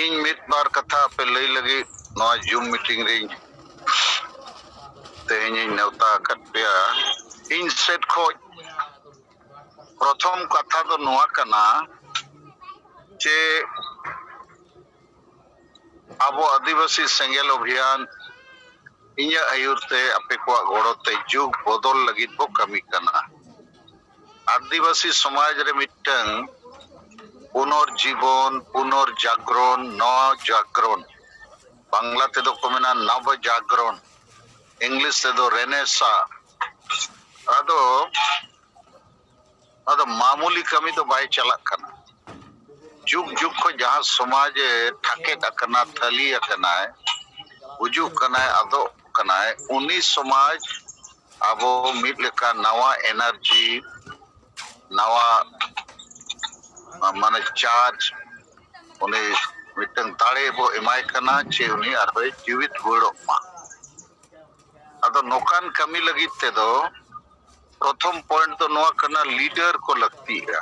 इन मित बार कथा पे लई लगी नवा जूम मीटिंग रे तेहें नेवता कटपिया इन सेट खो प्रथम कथा तो नवा कना जे आबो आदिवासी सेंगेल अभियान इन्या आयुरते अपे को गोड़ोते जुग बदल लगी बो कमी कना आदिवासी समाज रे मिटंग पुनर्जीवन पुनर्जागरण नव जागरण बांग्ला ते दो को मेना नव जागरण इंग्लिश ते दो रेनेसा अदो अदो मामूली कमी तो बाय चला कना जुग जुग को जहां समाज ठाके अकना थली अकना उजू कना अदो कना उनी समाज आबो मिड लेका नवा एनर्जी नवा माने चार्ज उन्हें मिटन दाड़े बो एमाय कना चे उन्हें आरबे जीवित गोड़ो मा अदो नोकान कमी लगी ते दो प्रथम पॉइंट तो नवा कना लीडर को लगती है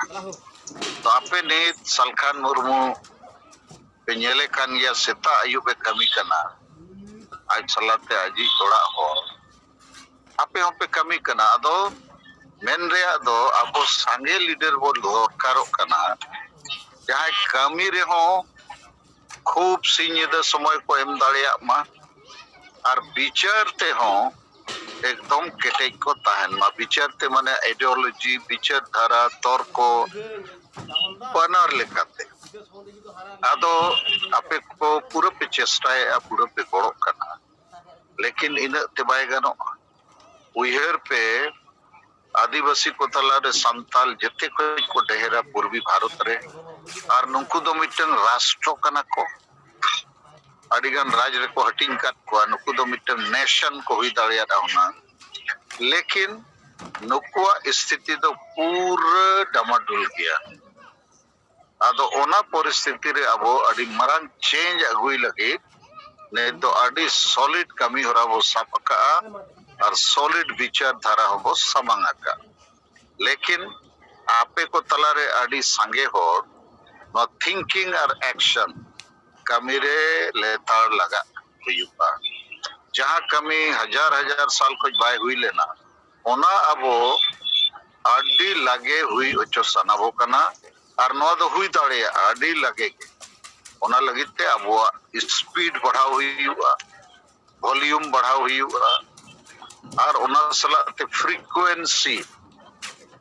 तो आपे ने सलखान मुर्मू पे नेले कान या सेता आयुबे कमी कना आज सलाते आजी थोड़ा हो आपे हम पे कमी कना अदो मेन रे अदो आपो सांगे लीडर बो दरकारो कना जहां कमी रे हो खूब सिंह समय को एम दाड़िया मा और विचार ते हो एकदम केटेज को ताहन मा विचार ते माने आइडियोलॉजी विचार धारा तर्क पनर लेकाते आदो आपे को पूरा पे चेष्टा है पूरा पे गोड़ो कना लेकिन इन ते बाय गानो उयहर पे आदिवासी को तला रे संताल जते को डेहरा पूर्वी भारत रे और नुकु दो मिटन राष्ट्र कना को अडिगन राज रे को हटिंग काट को नुकु दो मिटन नेशन को हुई दाड़िया दाउना लेकिन नुकुआ स्थिति तो पूरा डमाडुल गया आदो ओना परिस्थिति रे अबो अडी मरांग चेंज अगुई लगे ने तो अडी सॉलिड कमी होरा वो सापका और सॉलिड विचार धारा हो समांगा का लेकिन आपे को तला रे अडी संगे हो नो थिंकिंग और एक्शन कमी रे लेतार लगा हुआ जहां कमी हजार हजार साल को बाय हुई लेना ओना अबो अडी लगे हुई ओचो सनाबो कना और नो दो हुई दाड़े अडी लगे ओना लगिते अबो स्पीड बढ़ाव हुआ वॉल्यूम बढ़ाव हुआ और ओना सलाते फ्रीक्वेंसी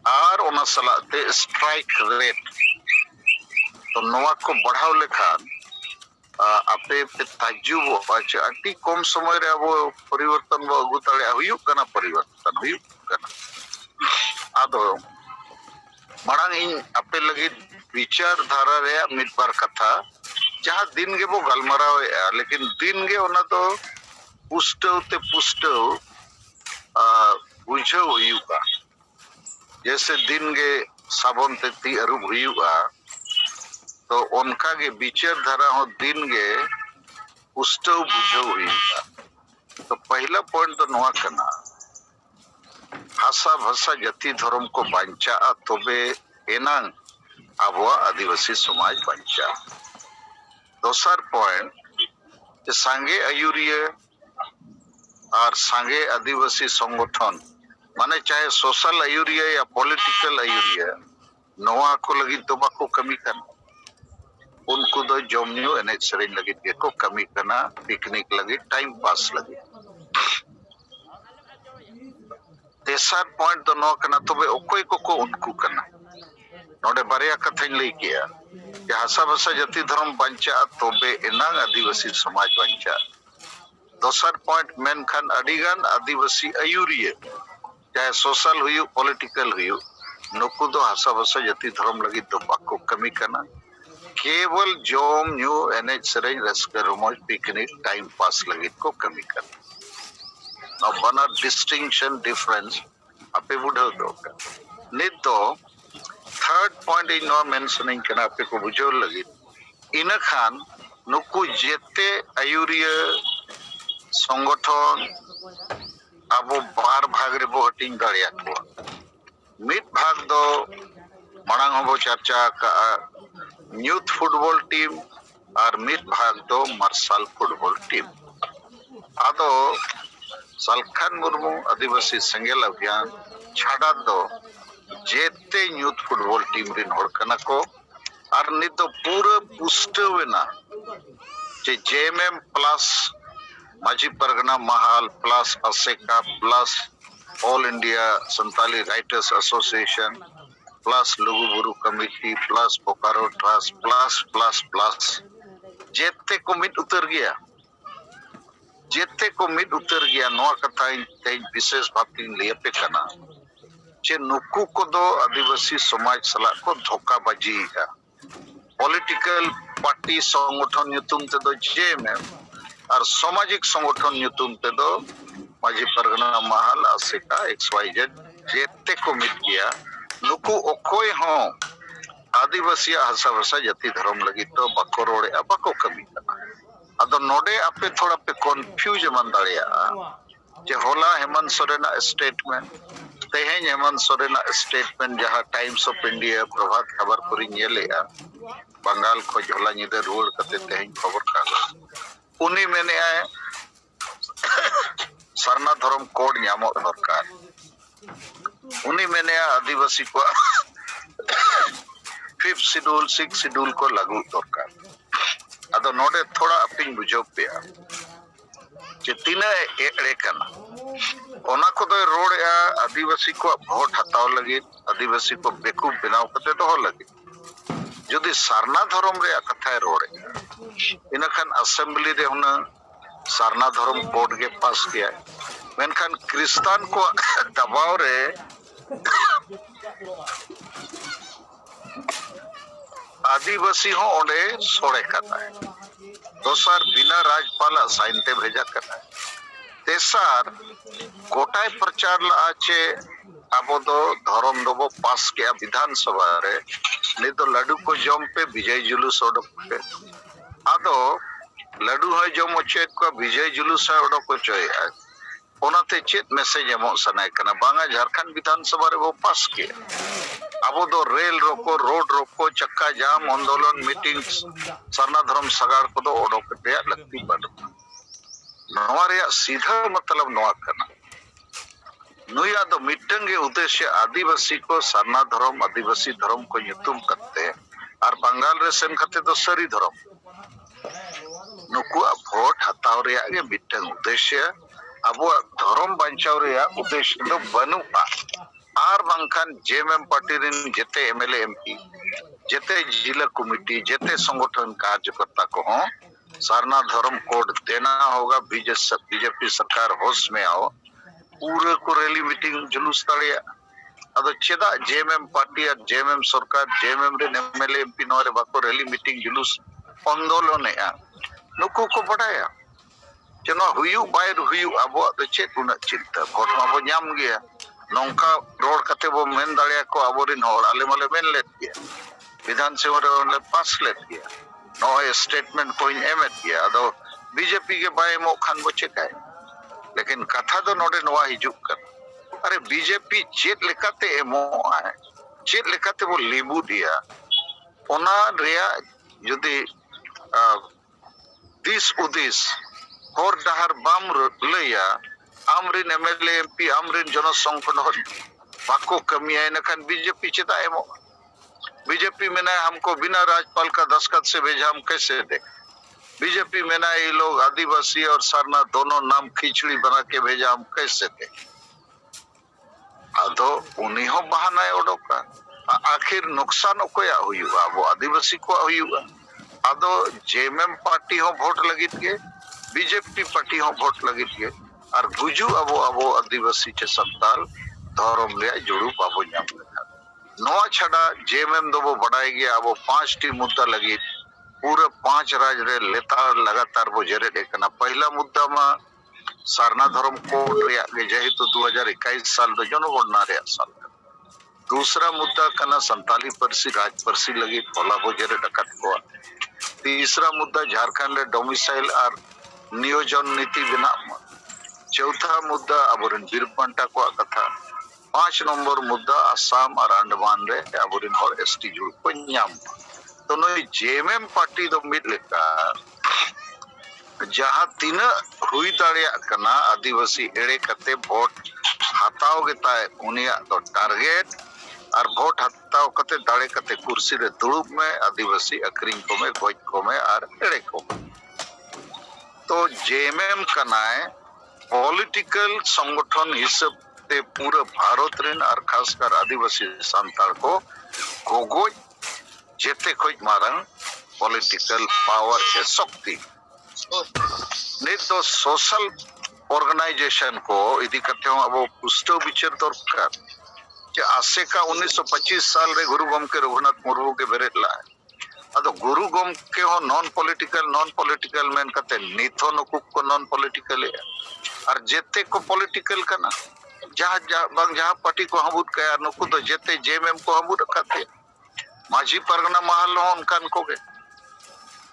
और ओना सलाते स्ट्राइक रेट तो नवा को बढ़ाव लेखान आपे पे ताजुब अच्छा अति कम समय रे अब परिवर्तन बो अगु ताले हुयु कना परिवर्तन हुयु कना आदो मरांग इन आपे लगी विचार धारा रे मिड बार कथा जहां दिन गे बो गलमराव लेकिन दिन गे ओना तो पुष्टव ते पुष्टव बुझो हुआ जैसे दिन के साबन ते ती अरुब हुआ तो उनका के विचार धारा हो दिन के पुष्टव बुझो हुआ तो पहला पॉइंट तो नवा कना भाषा भाषा जाति धर्म को बांचा तबे एनांग आबवा आदिवासी समाज बांचा दोसर पॉइंट सांगे आयुरिया और सांगे आदिवासी संगठन माने चाहे सोशल आयुरिया या पॉलिटिकल आयुरिया नवा को लगी तो बाको कमी करना उनको दो जमन्यू एने सरेन लगी देखो कमी करना पिकनिक लगी टाइम पास लगी तेसर पॉइंट तो नो करना तो बे ओकोई को उनको करना नोडे बारिया कथाइन लई किया कि हासा भाषा जाति धर्म बांचा तो बे एनांग आदिवासी समाज बांचा दोसर पॉइंट मेन खान अडिगान आदिवासी आयुरिया चाहे सोशल हुई पॉलिटिकल हुई नुकु दो हासा भाषा जाति धर्म लगी तो बाको कमी करना केवल जोम न्यू एनएच सरेन रस्कर रोमोज पिकनिक टाइम पास लगी को कमी करना ना बना डिस्टिंक्शन डिफरेंस आपे बुढ़ो दो नित तो third point in no mentioning करना आपे को बुझो लगी इन खान नुकु जेते आयुरिया संगठन अब बार भाग रे बो हटिंग दाड़िया को मिड भाग दो मणांग हो चर्चा का यूथ फुटबॉल टीम और मिड भाग दो मार्शल फुटबॉल टीम आदो सालखान मुर्मू आदिवासी सेंगेल अभियान छाड़ा दो जेते यूथ फुटबॉल टीम रिन होड़ कना को और नित दो पूरा पुष्टवेना जे JMM plus Majhi Pargana Mahal plus ASECA plus all India Santali writers association plus Luguburu committee plus Bokaro trust plus plus plus जेते को मिट उतर गया जेते को मिट उतर गया नोआ कथा तेज विशेष भावती लेपे कना जे नुकु को दो आदिवासी समाज सला को धोखा बाजी है पॉलिटिकल पार्टी संगठन नुतुम ते दो जेएमएम और सामाजिक संगठन नुतुम ते दो माजी परगना महल असेका XYZ जेते को मिट गया नुकु ओकोय हो आदिवासी हसा भाषा जाति धर्म लगी तो बाको रोड़े बाको कमी अदो नोडे आपे थोड़ा पे कंफ्यूज मन दाड़िया जे होला हेमंत सोरेना स्टेटमेंट तेहें हेमंत सोरेना स्टेटमेंट जहां times of India Prabhat Khabar Puri नेलेया Bengal को होला निदे रोड कते तेहें खबर कागज उनी मैंने आए सरना धर्म कोड न्यामो दरकार उनी मैंने आदिवासी को 5th शेड्यूल 6th शेड्यूल को लागू दरकार अदो नोडे थोड़ा अपिंग बुझो पे जे तीना एड़े कना ओना को दो रोड या आदिवासी को वोट हताव लगी आदिवासी को बेकूफ बनाव कते तो हो लगी जदि सारना धर्म रे कथा रोड इनखान असेंबली रे हुना सारना धर्म कोड के पास किया मेनखान क्रिस्तान को दबाव रे आदिवासी हो ओडे सोड़े करता है दोसर बिना राज्यपाल साइनते भेजा करता है तेसर गोटाय प्रचार लाचे अब दो धर्म दो पास किया विधानसभा रे नहीं तो लड्डू को जम पे विजय जुलूस ओडक पे आदो लड्डू है जम उचेत को विजय जुलूस है ओडक को चोय ओनाते चेत मैसेज एमो सनाय कना बांगा झारखंड विधानसभा रे वो पास किया अब दो रेल रोको रोड रोको चक्का जाम आंदोलन मीटिंग सरना धर्म सगाड़ को दो ओडक पे लगती बन नवा रे सीधा मतलब नवा करना नुया दो मिटंग के उद्देश्य आदिवासी को सरना धर्म आदिवासी धर्म को युतुम करते और बंगाल रे सेन करते तो सरी धर्म नुकुआ वोट हताव रे आगे मिटंग उद्देश्य अब धर्म बंचाव रे उद्देश्य दो बनुआ आर बांखान जेएमएम पार्टी रिन जेते एमएलए एमपी जेते जिला कमिटी जेते संगठन कार्यकर्ता को हो सरना धर्म कोड देना होगा बीजेपी सरकार होश में आओ पूरे को रैली मीटिंग जुलूस तड़िया अदो चेदा जेएमएम पार्टी और जेएमएम सरकार जेएमएम रे एमएलए एमपी नोरे बाको रैली मीटिंग जुलूस आंदोलन है नुकु को बढ़ाया चनो हुयु बाय हुयु अबो तो चेक उना चिंता वोट माबो ᱧᱟᱢ गया नौका रोड कते वो मेन दाड़िया को अबोरिन होड़ आले माले मेन लेत गया विधानसभा रे पास लेत गया नो स्टेटमेंट को एमएत गया अदो बीजेपी के बाय मो खान बो चेकाय लेकिन कथा तो नोडे नवा हिजुक कर अरे बीजेपी चेत लेकाते एमो आए चेत लेकाते वो लीबू दिया ओना रिया यदि दिस उदिस होर डहर बाम लैया आमरिन एमएलए एमपी आमरिन जनसंगठन बाको कमिया इनखान बीजेपी चेता एमो बीजेपी में ना हमको बिना राज्यपाल का दस्तखत से भेजा हम कैसे दे बीजेपी में ना ये लोग आदिवासी और सरना दोनों नाम खिचड़ी बना के भेजा हम कैसे दे अदो उन्हीं हो बहाना है ओडो का आखिर नुकसान कोया हुआ वो आदिवासी को हुआ अदो जेएमएम पार्टी हो वोट लगित के बीजेपी पार्टी हो वोट लगित के और गुजु अबो आदिवासी चे संताल धर्म ले जुड़ू बाबो ᱧᱟᱢ लेखा नोआ छड़ा जेएमएम दो वो बढ़ाई गया अब 5टी मुद्दा लगी पूरे 5 राज्य रे लेतार लगातार वो जरे देखना पहला मुद्दा में सरना धर्म कोड रे आगे जेहेतु 2021 साल दो जनगणना रे साल दूसरा मुद्दा कना संताली परसी राज परसी लगी होला वो जरे डकत को तीसरा मुद्दा झारखंड रे डोमिसाइल और नियोजन नीति बिना चौथा मुद्दा अबोरिन बिरपंटा को कथा 5 नंबर मुद्दा असम और अंडमान रे अबोरिन और एसटी जुड़ को ᱧᱟᱢ तो नई जेएमएम पार्टी दो मिद लेका जहां तीना हुई दाड़िया कना आदिवासी एड़े कते वोट हताओ गेता उनिया तो टारगेट और वोट हताओ कते दाड़े कते कुर्सी रे दुड़ुब में आदिवासी अक्रिंग को में गोज को में और एड़े को तो जेएमएम कनाए पॉलिटिकल संगठन हिसाब ते पूरा भारत रेन और खासकर आदिवासी सांताल को गोगोज जेते खोज मारंग पॉलिटिकल पावर के शक्ति नित तो सोशल ऑर्गेनाइजेशन को इदी करते हो अब पुष्टो विचार दरकार कि आसेका 1925 साल रे गुरु गोमके रघुनाथ मुर्मू के बेरेला अदो गुरु गोमके हो नॉन पॉलिटिकल मेन कते निथो नुकु को नॉन पॉलिटिकल और जेते को पॉलिटिकल कना जहां पार्टी को हमबुद कया नुकु तो जेते जेएमएम को हमबुद रखते माझी परगना महल हो उनकान को गे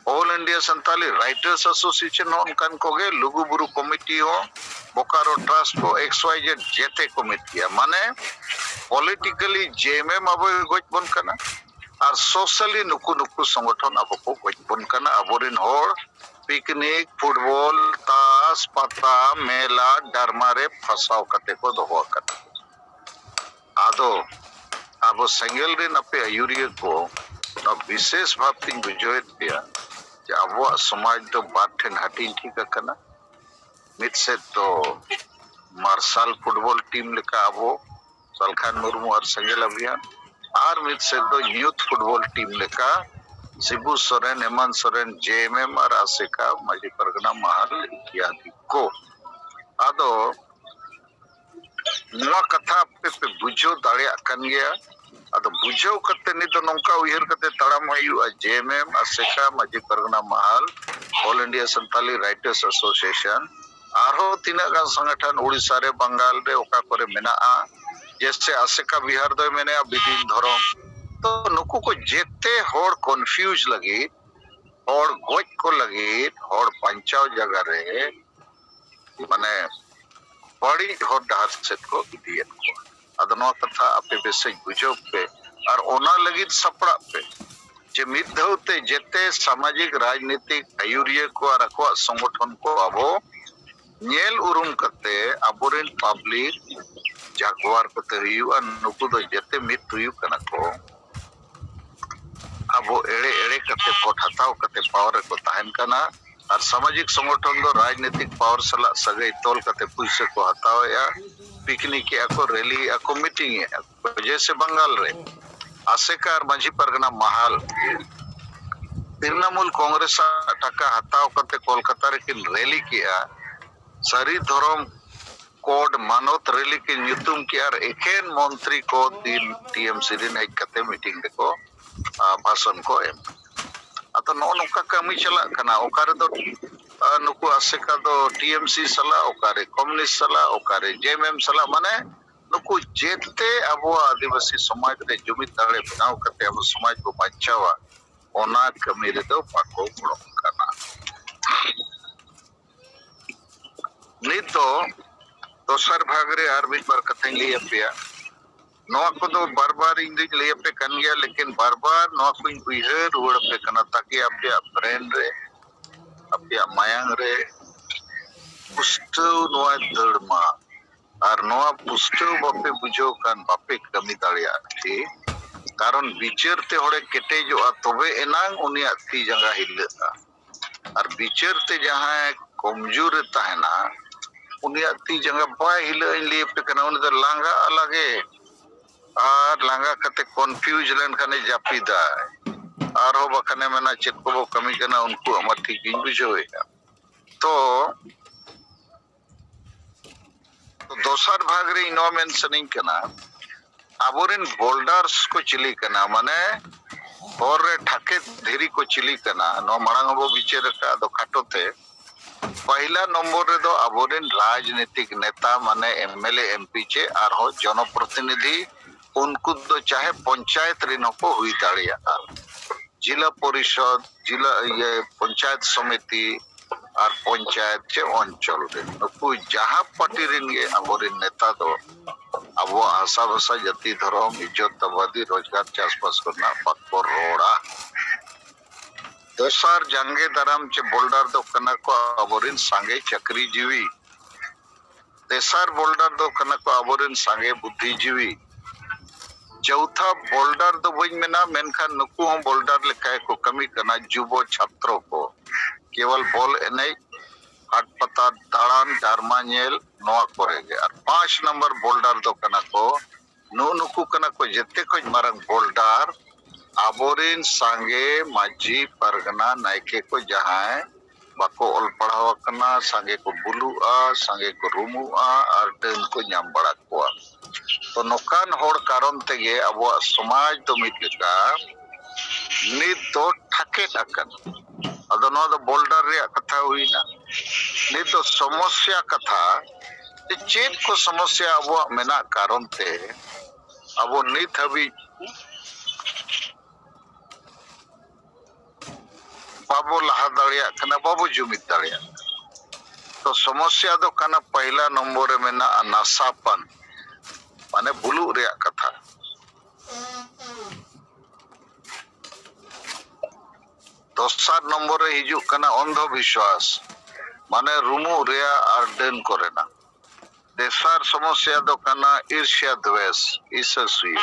all India Santali writers association हो उनकान को गे लुगु बुरु कमिटी हो बोकारो ट्रस्ट को XYZ जेते कमिटी माने पॉलिटिकली जेएमएम अब गोज बन कना और सोशली नुकु नुकु संगठन अब को गोज बन कना अबोरिन होड़ पिकनिक फुटबॉल ताश पता मेला डरमा रे फसाव कते को दोहो कना आदो अब संगेल रे नपे आयुरिया को न विशेष भाव तीन बुझोए दिया कि अब समाज तो बाठन हटिन ठीक कना मित से तो मार्शल फुटबॉल टीम लेका अब सलखान मुर्मू और संगेल अभियान और मित से तो यूथ फुटबॉल टीम लेका शिबू सोरेन हेमंत सोरेन जेएमएम और आसेका माझी परगना महल इत्यादि को आदो नवा कथा पे बुझो दाड़िया कन गया अदो बुझो करते नि तो नौका उयहर करते तड़म हुआ जेएमएम आसेका माझी परगना महल all India Santali writers association आरो तीना गान संगठन उड़ीसा रे बंगाल रे ओका करे मेना जैसे आसेका बिहार दो मैंने विदिन धरम तो नुकु को जेते होड़ कंफ्यूज लगी होड़ गोज को लगी होड़ पंचाव जगह रे माने बड़ी होड़ डाहर सेट को इदियन को अदनो कथा आपे बेसे बुझो पे और ओना लगी सपड़ा पे जे मिद्धौते जेते सामाजिक राजनीतिक आयुरिया को और अको संगठन को अबो नेल उरुम करते अबोरिन पब्लिक जागवार करते हुआ नुकु दो जेते मित हुई कना को अब एड़े एड़े करते वोट हताव करते पावर को तहन कना और सामाजिक संगठन दो राजनीतिक पावर सला सगई तोल करते पुलिस को हताव या पिकनिक या को रैली या को मीटिंग है जैसे बंगाल रे आसेका और माझी परगना महल तृणमूल कांग्रेस टाका हताव करते कोलकाता रे किन रैली किया सारी धर्म कोड मानवत रैली के न्यूतुम किया एकेन मंत्री को दिन टीएमसी रे कते मीटिंग देखो भाषण को एम अतो नो नुका कमी चला कना ओकारे दो नुकु आसेका दो टीएमसी सला ओकारे कम्युनिस्ट सला ओकारे जेएमएम सला माने नुकु जेते अबो आदिवासी समाज रे जुमिद दाड़े बनाव करते अब समाज को बचावा ओना कमी रे दो पाको बड़ो कना नी तो दोसर भाग रे आर बीच बार कथे लिया पिया नवा को तो बार-बार इंग्लिश ले पे कन गया लेकिन बार-बार नवा को उइहर रुड़ पे कना ताकि आपके ब्रेन रे आपके मायांग रे पुष्टो नवा दड़मा और नवा पुष्टो बापे बुझो कान बापे कमी दाड़िया थी कारण विचार ते होड़े केटे जो तबे एनांग उनिया थी जगह हिलता और विचार ते जहां कमजोर ताहना उनिया थी जगह बाय हिले लिए पे कना उन तो लांगा अलगे और लांगा कते कंफ्यूज लेन कने जापिदा और हो बकने मना चेक को कमी कना उनको अमर ठीक इन बुझोएगा तो दोसर भाग रे इनो मेंशनिंग कना अबोरिन बोल्डर्स को चिली कना माने और रे ठाके धीरी को चिली कना नो मणांग बो विचार का दो खाटोते पहला नंबर रे दो अबोरिन राजनीतिक नेता माने एमएलए एमपी चे और हो जनप्रतिनिधि उनको तो चाहे पंचायत ऋण को हुई दाड़िया जिला परिषद जिला ये पंचायत समिति और पंचायत चे अंचल रे नुकु जहां पार्टी ऋण ये अबोरिन नेता दो अब वो आशा भाषा जाति धर्म इज्जत तबादी रोजगार चाषबास करना पक्को रोड़ा दोसार जंगे दाराम चे बोल्डर दो कना को अबोरिन सांगे चक्री जीवी तेसार बोल्डर दो कना को अबोरिन सांगे बुद्धिजीवी चौथा बोल्डर दो बइन मेना मेनखान नुकु हम बोल्डर लेकाय को कमी कना जुबो छात्रों को केवल बॉल एने हाट पता दाड़ान डारमा नेल नोआ करेगे और 5 नंबर बोल्डर दो कना को नुकु कना को जेते को मारंग बोल्डर आबोरिन सांगे माजी परगना नायके को जहां बाको ऑल पढ़ावा कना सांगे को बुलुआ सांगे को रुमुआ और टेन को नाम बड़ा कोआ तो नोकान होड़ कारण तेगे अब समाज तो मिटका नित तो ठके टकन अदो नो दो बोल्डर रे कथा हुई ना नित तो समस्या कथा चेत को समस्या अब मेना कारण ते अब नित हबी बाबू लहा दाड़िया कना बाबू जुमित दाड़िया तो समस्या दो कना पहला नंबर रे मेना नासापन माने बुलु रे कथा दोसार नंबर रे हिजु कना अंधविश्वास माने रुमु रे आर डेन करेना तेसार समस्या दो कना ईर्ष्या द्वेष ईससुय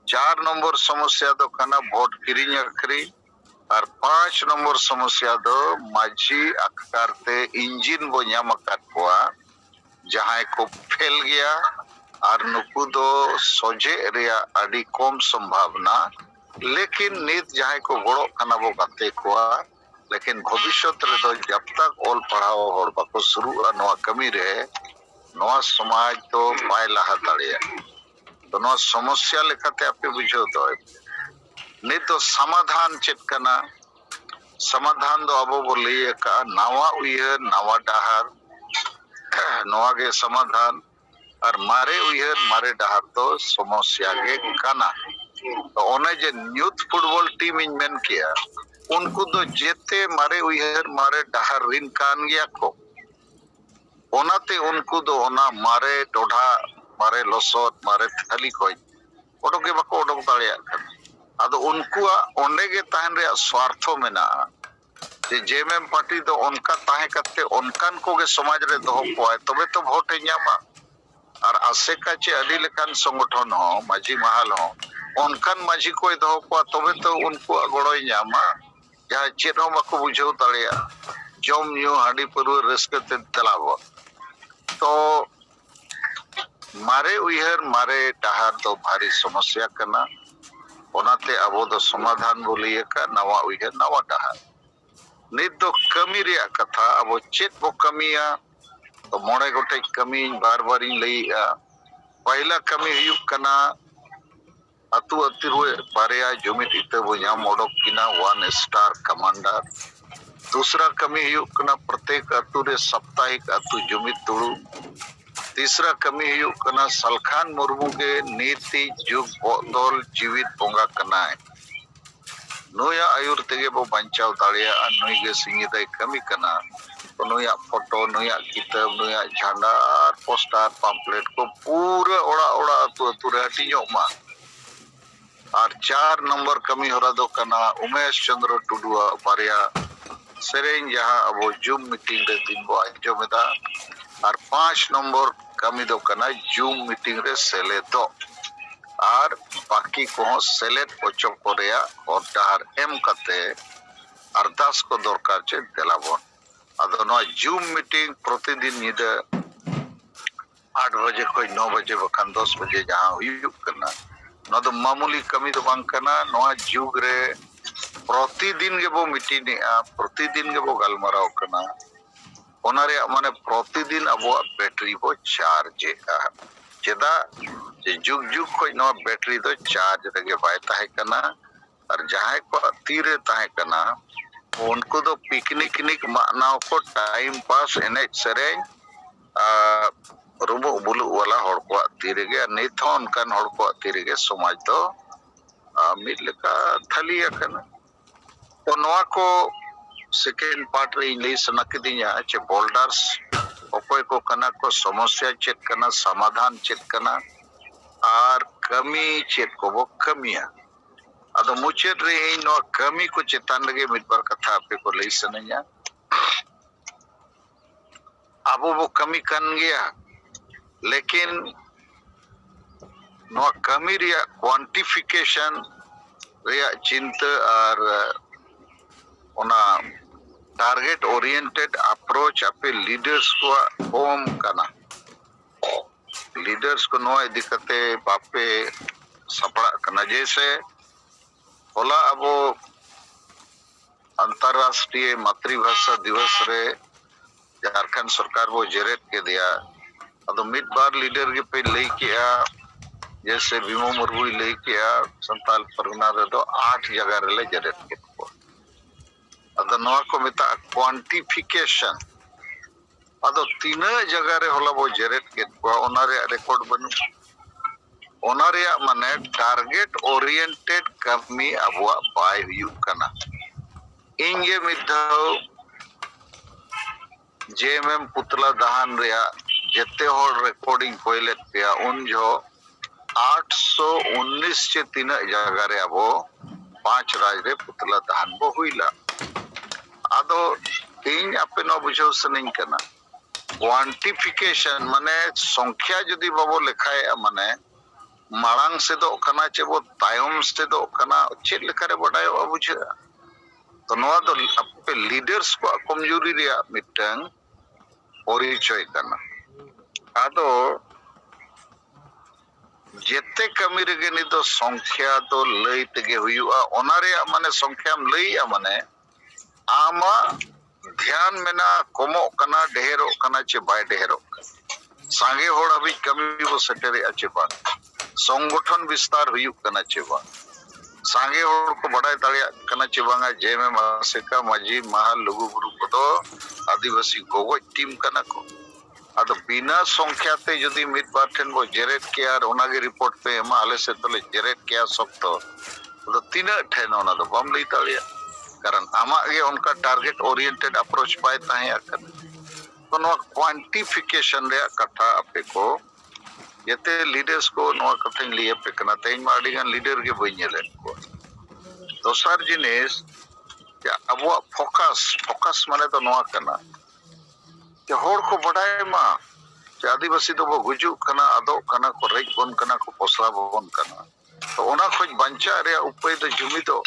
4 नंबर समस्या दो कना वोट किरिंग अखरी और 5 नंबर समस्या दो माझी अखकारते इंजिन बो नाम अकात कोआ जहां को फेल गया और नुकु दो सोजे रिया अडी कम संभावना लेकिन नित जहां को गड़ो खाना बो गाते कोआ लेकिन भविष्य रे दो जब तक ऑल पढ़ाओ और बाको शुरू नवा कमी रे नवा समाज तो बाय लहा दाड़िया तो नवा समस्या लेखाते आपे बुझो तो नित तो समाधान चेतना समाधान दो अबो बोलिए का नवा उयहर नवा डाहार नवा के समाधान और मारे उयहर मारे डाहार तो समस्या के काना तो ओने जे यूथ फुटबॉल टीम इन मेन किया उनको तो जेते मारे उयहर मारे डाहार रिन कान गया को ओनाते उनको तो ओना मारे डोढ़ा मारे लसोत मारे थाली कोई ओडोके बाको ओडोक दाड़िया अदो उनको ओंडे के ताहन रे स्वार्थ मेना जेएमएम पार्टी तो उनका ताहे करते उनकान को के समाज रे दोह कोय तबे तो वोट न्यामा और आसेका चे अडी लेकान संगठन हो माझी महल हो उनकान माझी कोई दोह को तबे तो उनको गड़ोय न्यामा जहां चेत हो बाको बुझाव दाड़िया जम न्यू हाडी परु रस्कते तलाबो तो मारे उयहर मारे डाहार तो भारी समस्या कना ओनाते अबो दो समाधान बोलिए का नवा उयहर नवा डाहार नित दो कमी रे कथा अब चेत बो कमिया तो मोड़े गोटे कमी बार बार लईया पहला कमी हुयुक कना अतु अतिरुए बारेया जुमित इते बो नाम ओडोक किना 1 स्टार कमांडर दूसरा कमी हुयुक कना प्रत्येक अतु रे साप्ताहिक अतु जुमित तुड़ु तीसरा कमी हुयुक कना सलखान मुर्मू के नीति जुग बदल जीवित बोंगा कना है नुया आयुर तेगे बो बंचाव दाड़िया नुई गे सिंगिदाई कमी कना तो नुया फोटो नुया किताब नुया झंडा पोस्टर पम्पलेट को पूरे ओड़ा ओड़ा अतु अतु रे हटियो मा और 4 नंबर कमी होरा दो कना उमेश चंद्र टुडुआ बारिया सेरेन जहां अब जूम मीटिंग रे दिन बो आजोमेदा और 5 नंबर कमी दो कना जूम मीटिंग रे सेले दो और बाकी को सेलेट ओचो कोरिया और डार एम कते अरदास को दरकार चे देलाबोन अदो नो जूम मीटिंग प्रतिदिन निदे 8 बजे कोई 9 बजे बखान 10 बजे जहां हुयुक कना नो दो मामूली कमी दो बांग कना नो जुग रे प्रतिदिन के बो मीटिंग प्रतिदिन के बो गलमराव कना ओनारे माने प्रतिदिन अबो बैटरी बो चार्ज चेदा जुग जुग कोई नो बैटरी दो चार्ज रगे बाय ताहे कना और जहां को तीरे ताहे कना उनको तो पिकनिक निक मानाव को टाइम पास एने सेरें रुमो बुलु वाला हड़ को तीरे गे नित हो उनकान हड़ को तीरे गे समाज तो मिल लेका थली कना तो नवा को सेकेंड पार्ट रे ले सनकदिया चे बोल्डर्स ओकोय को कना को समस्या चेक कना समाधान चेक कना और कमी चेक को वो कमिया अदो मुचाद रे इन नो कमी को चेतान लगे मिदबार कथा आपे को लई सनया अबो वो कमी कन गया लेकिन नो कमी रिया क्वांटिफिकेशन रिया चिंता और ओना टारगेट ओरिएंटेड अप्रोच आपे लीडर्स को होम कना लीडर्स को नो दिक्कते बापे सपड़ा कना जैसे होला अबो अंतरराष्ट्रीय मातृभाषा दिवस रे झारखंड सरकार वो जेरेट के दिया अदो मिड बार लीडर के पे लई किया जैसे भीमो मुर्मू लई किया संताल परगना रे तो 8 जगह रे ले जेरेट के को अदो नवा को मिता क्वांटिफिकेशन अदो 3 जगह रे होला वो जेरेट के को ओना रे रिकॉर्ड बनु ओना रे माने टारगेट ओरिएंटेड कमी अबवा बाय हुयु कना इंगे मिदाव जेएमएम पुतला दहन रे जेते होल रिकॉर्डिंग होइले पे उन जो 819 चे 3 जगह रे अबो 5 राज रे पुतला दहन बो हुइला आदो इन आपे न बुझो सनिन कना क्वांटिफिकेशन माने संख्या जदी बाबो लेखाए माने मांग से दो कना चेबो तायम से दो कना चे लेखा रे बडायो बुझे तो नवा दो आपे लीडर्स को कमजोरी रे मिटंग परिचय कना आदो जेते कमी रे नि तो संख्या तो लई तेगे हुयुआ ओना रे माने संख्या म लई माने आमा ध्यान मेना कमो कना ढेरो कना चे बाय ढेरो सांगे होड़ अभी कमी वो सटेरे अच्छे बा संगठन विस्तार हुयु कना चे बा सांगे होड़ को बड़ाई दाड़िया कना चे बांगा जेमे मासेका माजी महल लघु गुरु को तो आदिवासी गोगो टीम कना को अदो बिना संख्या ते जदी मिड बार वो जेरेट के यार ओनागे रिपोर्ट पे एमा आले से तले जेरेट के सकतो तो तीना ठेन ओना दो बम लई ताड़िया कारण आमा गे उनका टारगेट ओरिएंटेड अप्रोच पाए ताहे अकन तो नो क्वांटिफिकेशन रे कथा आपे को येते लीडर्स को नो कथा लिए पे कना तेन माडी गन लीडर के बइनेले को दोसर जिनिस या अबो फोकस माने तो नो कना के होड़ को बडाय मा जे आदिवासी तो वो गुजु कना आदो कना को रेज बन कना को पोसला बन कना तो ओना खोज बंचा रे उपाय तो जुमिदो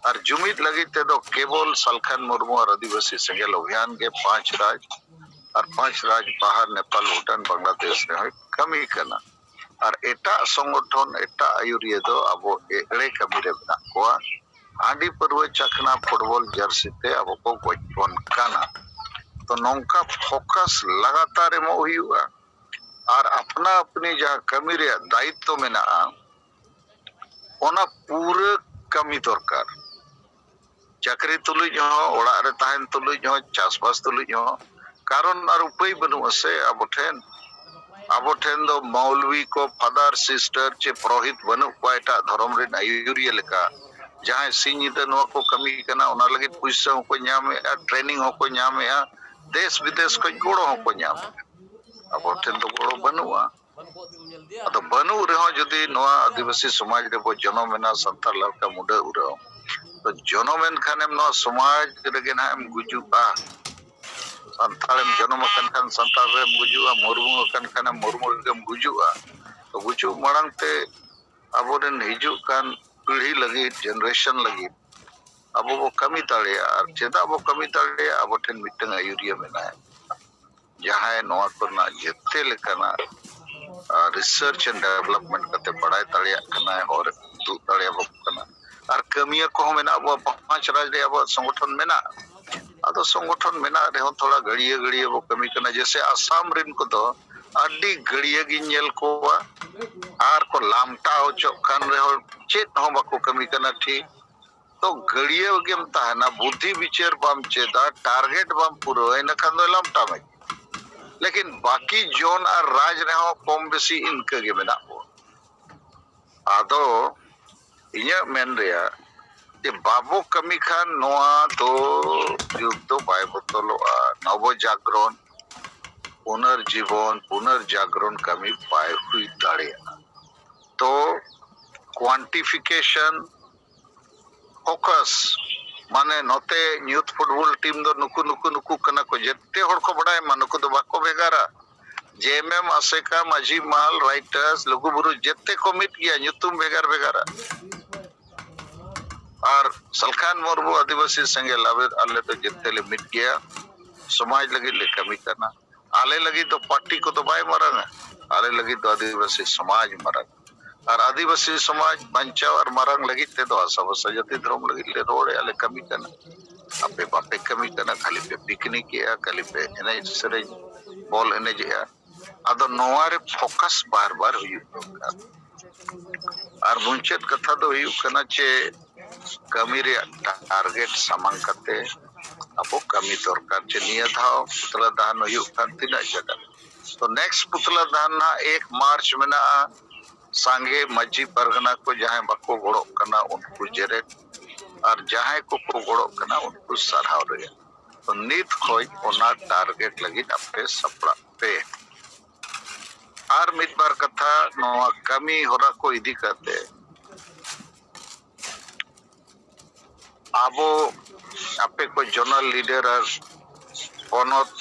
और जुमिद लगी ते दो केवल सलखन मुर्मू और आदिवासी सेंगेल अभियान के 5 राज और 5 राज बाहर नेपाल भूटान बांग्लादेश में कमी करना और एटा संगठन एटा आयुरिया दो अब एड़े कमी रे बना को हांडी परवे चखना फुटबॉल जर्सी ते अब को गोजपन काना तो नौका फोकस लगातार एमो हुआ और अपना अपनी जहां कमी रे दायित्व में ना ओना पूरे कमी दरकार चाकरी तुलुज हो ओड़ा रे ताहन तुलुज हो चासबास तुलुज हो कारण और उपाय बनु से अब ठेन दो मौलवी को फादर सिस्टर चे पुरोहित बनु कोटा धर्म रे आयुरिया लेका जहां सिंहित नो को कमी कना ओना लगे पैसा को न्यामे ट्रेनिंग हो को न्यामे देश विदेश को गोड़ो हो को न्यामे अब ठेन दो गोड़ो बनुआ अतो बनु रे हो जदी नोआ आदिवासी समाज रे बो जन्म मेना संतार लड़का मुडे उरो तो जनमेन खानेम नो समाज रे ना हम गुजुबा संतालम जन्म कन खान संताल रे गुजुआ मुर्मू कन खान मुर्मू रे गुजुआ तो गुजु मरंग ते अबोरेन हिजु कान पीढ़ी लगी जनरेशन लगी अब वो कमी ताड़े और चेदा वो कमी ताड़े अब ठेन मिटंग आयुरिया मेना है जहां नोआ करना जेते लेकना रिसर्च एंड डेवलपमेंट कते पढ़ाई ताड़े कना और तू ताड़े वो कना और कमिया को मेना अब 5 राज रे अब संगठन मेना अदो संगठन मेना रे हो थोड़ा घड़िया वो कमी कना जैसे आसाम रिन को दो अड्डी घड़िया गिनल को आर को लामटा हो चोखान रे हो चेत हो बाको कमी कना ठीक तो घड़िया गेम ताहना बुद्धि विचार बाम चेदा टारगेट बाम पूरो इन खान दो लामटा में लेकिन बाकी जोन और राज रे हो कम बेसी इनके गे मेना हो आदो इया मेन रिया जे बाबू कमी खान नोआ तो युग तो बाय बतलोआ नव जागरण पुनर्जागरण कमी पाए हुई दाड़े तो क्वांटिफिकेशन फोकस माने नोते यूथ फुटबॉल टीम दो नुकु नुकु नुकु कना को जेते हड़ को बड़ाय मा नुकु दो बाको भेगारा जेएमएम आसेका माझी महल राइटर्स लघुबुरु जेते कमिट गया नुतुम भेगार भेगारा और सलखान मुर्मू आदिवासी संगे लावे आले तो जेते ले मिट गया समाज लगी ले कमी करना आले लगी तो पार्टी को तो बाय मरंग आले लगी तो आदिवासी समाज मरंग और आदिवासी समाज बंचाव और मरंग लगी ते तो सब सजती धर्म लगी ले रोड आले कमी करना अपे बापे कमी करना खाली पे पिकनिक या खाली पे एने सरे बॉल एने जे अदो नोवारे फोकस बार बार हुई और मुंचेत कथा दो हुई कना चे कमी रे टारगेट सामांग करते अब कमी दरकार चे निया धाव पुतला दान हुई तीना जगह तो नेक्स्ट पुतला दान ना 1 मार्च में ना सांगे मजी परगना को जहां बको गोड़ो कना उनको जेरे और जहां को गोड़ो कना उनको सराव रे तो नीत खोज ओना टारगेट लगी अपने सपड़ा पे और मित बार कथा नोआ कमी होरा को इदी करते आबो आपे को जोनल लीडर और पोनोत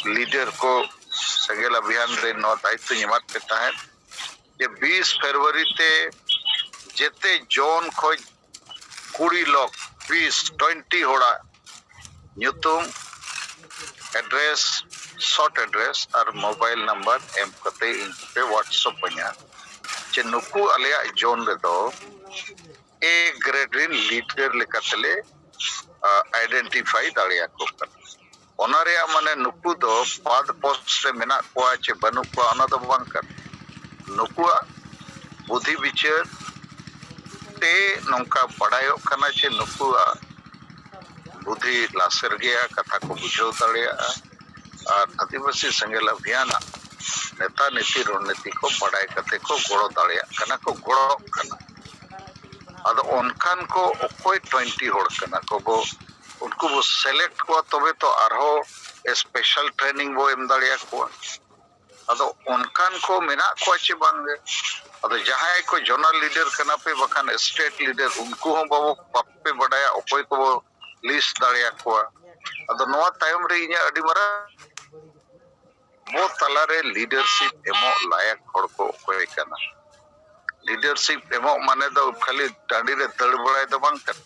लीडर को संगेल अभियान रे नो दायित्व निमत पेता है जे 20 फरवरी ते जेते जोन को 20 लोग 20 होड़ा न्यूतुम एड्रेस शॉर्ट एड्रेस और मोबाइल नंबर एम कते इन पे व्हाट्सएप पन्या जे नुकु अलिया जोन रे दो ए ग्रेड रिन लीडर लेकतले आइडेंटिफाई दाड़िया को ओनरे माने नुकु दो पद पोस्ट रे मेना कोआ चे बनु को ओना दो बांग कर नुकुआ बुद्धि विचार ते नौका बड़ायो कना चे नुकुआ बुद्धि लासर गया कथा को बुझो दाड़िया और आदिवासी संगेल अभियान नेता नीति रणनीति को बड़ाई कते को गोड़ो दाड़िया कना को गोड़ो कना अद उनकान को कोई 20 होड़ कना को बो उनको वो सेलेक्ट को तबे तो आरहो स्पेशल ट्रेनिंग वो एम दाड़िया को अद उनकान को मेना को चे बांगे अद जहां को जोनल लीडर कना पे बखान स्टेट लीडर उनको हो बाबू पप्पे बड़ाया कोई को वो लिस्ट दाड़िया को अद नोआ टाइम रे इnya अडी मरा वो तलारे लीडरशिप एमो लायक हड़ को कोई कना लीडरशिप एमो माने दो खाली डांडी रे दड़ बड़ाय दो बांग कर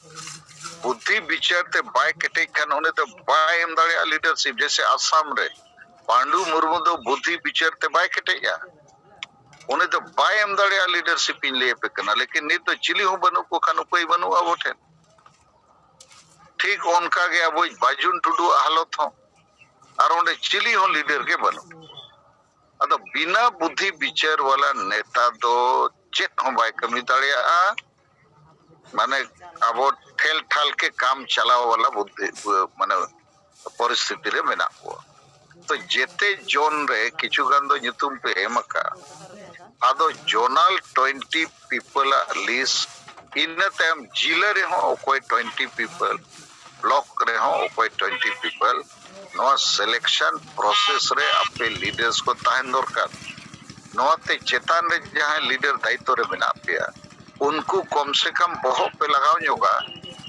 बुद्धि विचार ते बाय केटे खान उन्हें तो बाय एम दाड़िया लीडरशिप जैसे आसाम रे पांडु मुर्मू दो बुद्धि विचार ते बाय केटे या उन्हें तो बाय एम दाड़िया लीडरशिप इन लिए पे करना लेकिन नहीं तो चिली हो बनु को खानो कोई बनु अब उठे ठीक उनका के अब बाजुन टुडू हालत हो और उन्हें चिली हो लीडर के बनु अद बिना बुद्धि विचार वाला नेता दो चेक हो बाय कमी दाड़िया माने अब ठेल ठाल के काम चलाओ वाला बुद्धि माने परिस्थिति रे मेना को तो जेते जोन रे किछु गान दो ᱧᱩᱛᱩᱢ पे एमका आदो जोनल 20 पीपल लिस्ट इन तम जिले रे हो कोई 20 पीपल ब्लॉक रे हो कोई 20 पीपल नो सिलेक्शन प्रोसेस रे अपने लीडर्स को ताहन दरकार नो ते चेतन रे जहां लीडर दायित्व रे मेना पिया उनको कम से कम बहुत पे लगाओ योगा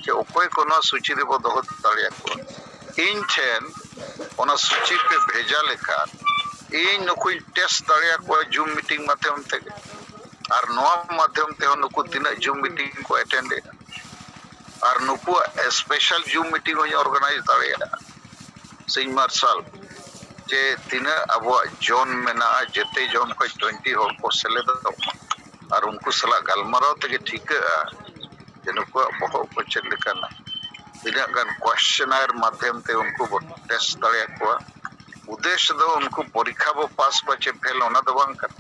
कि कोई कोनो सूची रे बो दोहत दाड़िया को इन ठेन ओना सूची पे भेजा लेखा इन नुकुई टेस्ट दाड़िया को जूम मीटिंग माध्यम ते और नोआ माध्यम ते नुकु तीना जूम मीटिंग को अटेंड और नुकु स्पेशल जूम मीटिंग हो ऑर्गेनाइज दाड़िया सिंह मार्शल जे तीना अब जोन मेना जेते जोन को 20 होड़ को सेले दो और उनको सला गलमराव ते ठीक है नुकु बहुत को चलना तीना गन क्वेश्चनर माध्यम ते उनको टेस्ट दाड़िया को उद्देश्य दो उनको परीक्षा वो पास बचे फेल होना दो बांग कर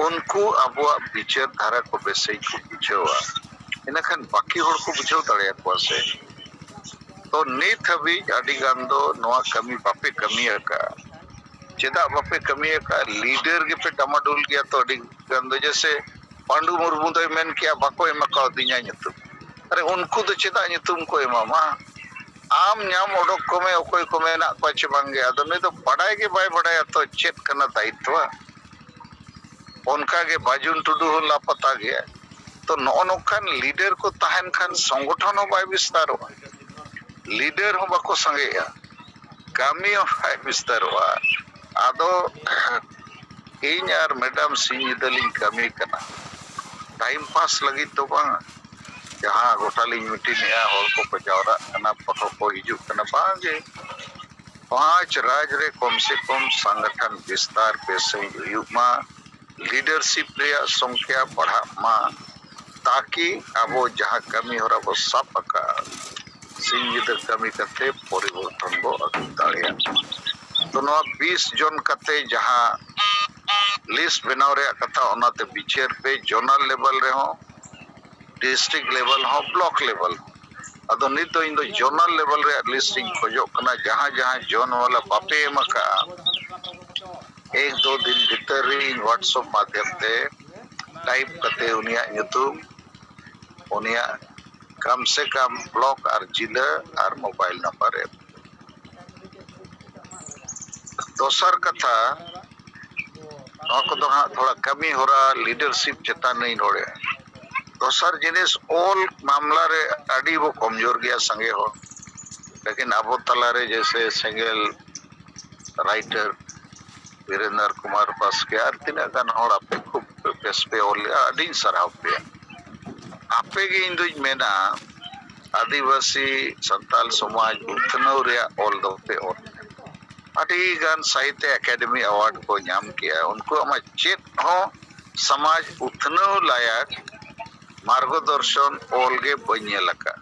उनको अब विचार धारा को बेसे को बुझावा इनखान बाकी होड़ को बुझाव दाड़िया को से तो नीत हबी अडी गान दो नोआ कमी बापे कमी का चेदा बापे कमी का लीडर के पे टमाडोल गया तो अडी गान दो जैसे पांडु मुर्मू दो मेन किया बाको एमका दिना ᱧᱩᱛᱩᱢ अरे उनको तो चेदा ᱧᱩᱛᱩᱢ को एमामा आम ᱧᱟᱢ ओडोक को में ओकोय को में ना को चे बांगे अदो ने तो बड़ाई के बाय बड़ाया तो चेत करना दायित्व उनका के बाजुन टुडू हो लापता गया तो नौकान लीडर को तहन खान संगठन हो बाय विस्तारोआ लीडर हो बाको संगेया कमी हो बाय विस्तारोआ आदो इन यार मैडम सिंह कमी करना टाइम पास लगी तो बांग जहाँ गोटालिंग मीटिंग हॉल को पजावरा करना पटो को हिजू करना बांगे 5 राज्य रे कम से कम संगठन विस्तार पे युगमा लीडरशिप रे संख्या बढ़ा मा ताकि अब जहाँ कमी हो रहा वो सब का सिंह कमी करते परिवर्तन को दाड़िया तो 20 जन करते जहाँ लिस्ट बनाव रे कथा ओनाते विचार पे जोनल लेवल रे हो डिस्ट्रिक्ट लेवल हो ब्लॉक लेवल अदो नित तो इन जोनल लेवल रे लिस्टिंग खोजो कना जहाँ जहाँ जोन वाला बापे मका 1-2 दिन भीतर ही व्हाट्सएप माध्यम से टाइप करते उनिया ᱧᱩᱛᱩᱢ उनिया कम से कम ब्लॉक और जिला और मोबाइल नंबर है दोसर कथा थोड़ा कमी हो रहा लीडरशिप चेता नहीं नोड़े दोसर जिनिस ऑल मामला रे अड़ी वो कमजोर गया संगे हो लेकिन अब तला रे जैसे सिंगल राइटर वीरेंद्र कुमार पास के आर तीना गान होड़ आपे खूब बेस पे ऑल अड़ी सराव पे आपे के इन दुज मेना आदिवासी संताल समाज उतनव रे ऑल दो पे ऑल अड़ी गान साहित्य एकेडमी अवार्ड को नाम किया उनको हम चेत हो समाज उतनव लायक मार्गदर्शन ओलगे बन्य लगा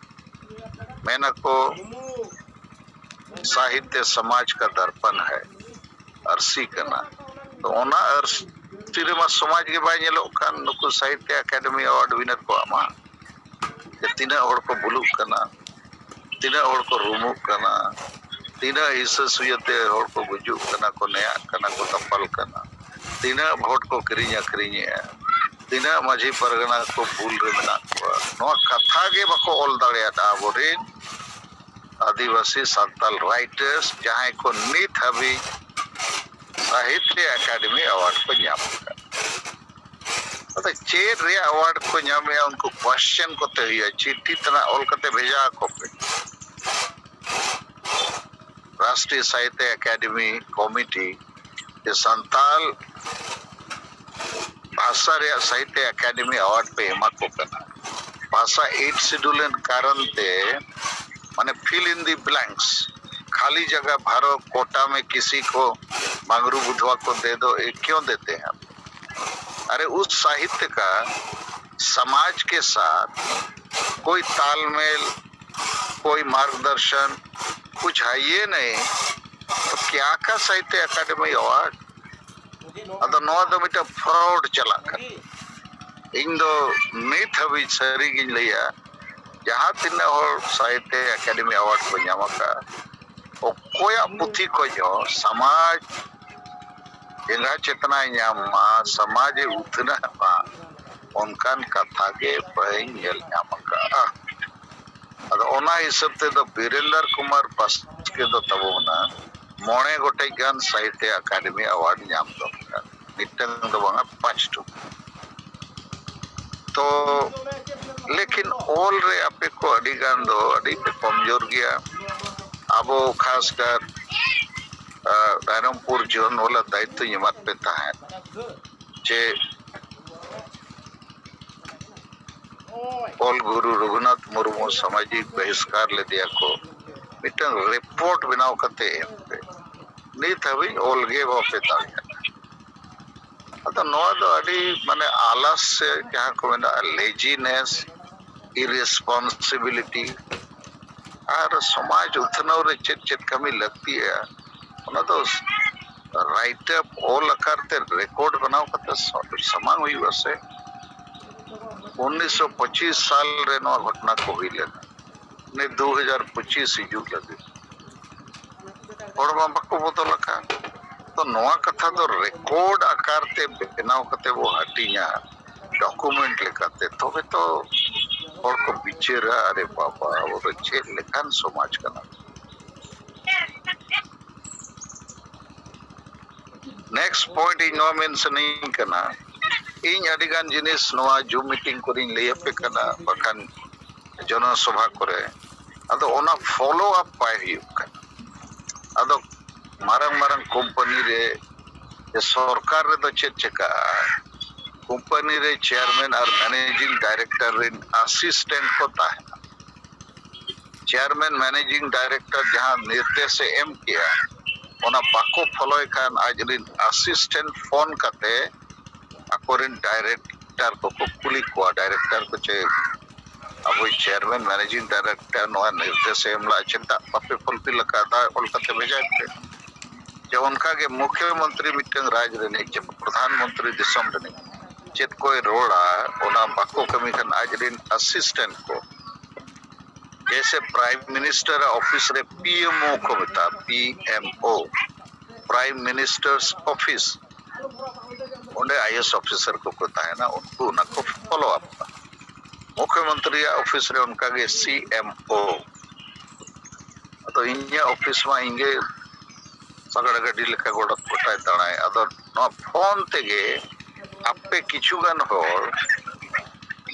मैंने को साहित्य समाज का दर्पण है अरसी करना तो ओना अरसी रे मा समाज के बाय नेलो कान नुकु साहित्य एकेडमी अवार्ड विनर को आमा तीना होड़ को बुलुक करना तीना होड़ को रुमुक करना तीना हिस्सा सुयते होड़ को गुजुक करना को नया करना को तपल करना तीना वोट को किरिया किरिया तीना माझी परगना को भूल रे मेना को कथा के बाको ऑल दाड़िया आबोरेन आदिवासी संताल राइटर्स जहां को नित हबी साहित्य एकेडमी अवार्ड को नाम तो चेर रे अवार्ड को नामे उनको क्वेश्चन को ते हुआ चिट्ठी तना ऑल कते भेजा को पे राष्ट्रीय साहित्य एकेडमी कमिटी के संताल भाषा रे साहित्य एकेडमी अवार्ड पे एमा को करना भाषा 8 शेड्यूल कारण ते माने फिल इन दी ब्लैंक्स खाली जगह भरो कोटा में किसी को मांगरू बुधवा को दे दो क्यों देते हैं अरे उस साहित्य का समाज के साथ कोई तालमेल कोई मार्गदर्शन कुछ है ये नहीं तो क्या का साहित्य एकेडमी अवार्ड अदो नवा दो मिटा फ्रॉड चला कर इन दो नित हबी सरी गिन लिया जहाँ तिन्ने और साहित्य एकेडमी अवार्ड को नामा का और कोया पुथी को जो समाज जिंगा चेतना नामा समाज उतना मा उनकान कथा के पहन येल नामा का अदो ओना हिसाब ते दो वीरेंद्र कुमार पास के दो तबो ना मोने गोटे गान साहित्य अकादमी अवार्ड नाम दो मिटन दो बंगा 5 तो लेकिन ऑल रे आपे को अड़ी गान दो अड़ी पे कमजोर गया अब खासकर रायरंगपुर जोन वाला दायित्व यमत पे था है जे ऑल गुरु रघुनाथ मुर्मू सामाजिक बहिष्कार ले दिया को मिटन रिपोर्ट बनाओ करते हैं नित हबी ऑल गे पे था अतो नवा दो अड़ी माने आलस से जहाँ को मेना लेजीनेस इरेस्पॉन्सिबिलिटी और समाज उतनव रे चेत चेत कमी लगती है उना तो राइट अप ऑल करते रिकॉर्ड बनाओ करते समांग हुई वैसे 1925 साल रे नवा घटना को हुई लेना ने 2025 हिजू लगे और बाबा को लखा तो नवा कथा तो रिकॉर्ड आकार ते बनाव करते वो हटिया डॉक्यूमेंट लेकाते तो और को पीछे रहा अरे बाबा वो चे लेखन समाज का ना next point in no mentioning करना इन अडिगान जिनिस नवा जूम मीटिंग कोरिन लई पे कना बखान जनसभा करे अदो ओना फॉलो अप पाय हुयुग कना अदो मारंग मारंग कंपनी रे सरकार रे दो चेक चेका कंपनी रे चेयरमैन और मैनेजिंग डायरेक्टर रे असिस्टेंट को ताहेना चेयरमैन मैनेजिंग डायरेक्टर जहां निर्देश एम किया ओना बाको फॉलो खान आज रिन असिस्टेंट फोन कते अकोरिन डायरेक्टर को कुली को डायरेक्टर को चे अब चेयरमैन मैनेजिंग डायरेक्टर नवा निर्देश एमला चिंता पापे फुलफिल लकादा कोलकाता भेजा थे जो उनका के मुख्यमंत्री मिटन राज रे ने प्रधानमंत्री दिसम रे चेत कोई रोड़ा ओना बाको कमी खान आज रिन असिस्टेंट को जैसे प्राइम मिनिस्टर ऑफिस रे पीएमओ को बता पीएमओ प्राइम मिनिस्टर्स ऑफिस उन्हें आईएएस ऑफिसर को कहता है ना उनको ना को फॉलो अप मुख्यमंत्री ऑफिस रे उनका के सीएमओ तो इन्हें ऑफिस में इंगे सगड़ गड्डी लेखा गोड़ा कोटाय दाड़ाय अदो नो फोन तेगे आपे किछुगान होर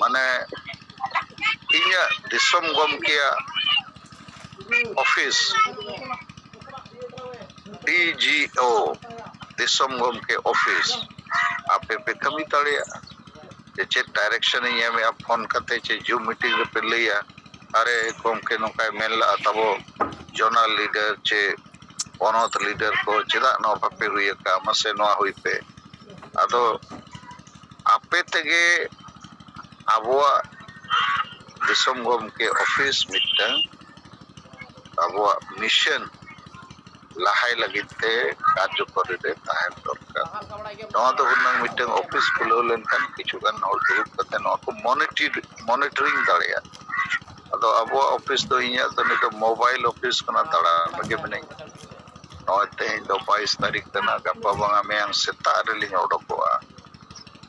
माने इन्हें दिसम गम किया ऑफिस डीजीओ दिसम गम के ऑफिस आपे पे कमी तड़िया चे डायरेक्शन ये में आप फोन करते चे जूम मीटिंग रे पे लिया अरे गम के नोका मेनला तबो जोनल लीडर चे पनोत लीडर को चेदा नो बापे हुई का मसे नो हुई पे अदो आपे तेगे अबुआ दिसम गम के ऑफिस मिटन अबुआ मिशन लाहाय लगिते कार्य करे दे ताहे दरकार नवा तो हुनंग मिटन ऑफिस खुलो लेनखान किछुगान हर दुरुब कते नवा को मॉनिटरिंग दाड़िया अदो अबुआ ऑफिस तो इया तो नितो मोबाइल ऑफिस कना दाड़ा लगे बने नवा ते दो 22 तारीख तना गप्पा बांगा में सेता रे लिंग ओडकोआ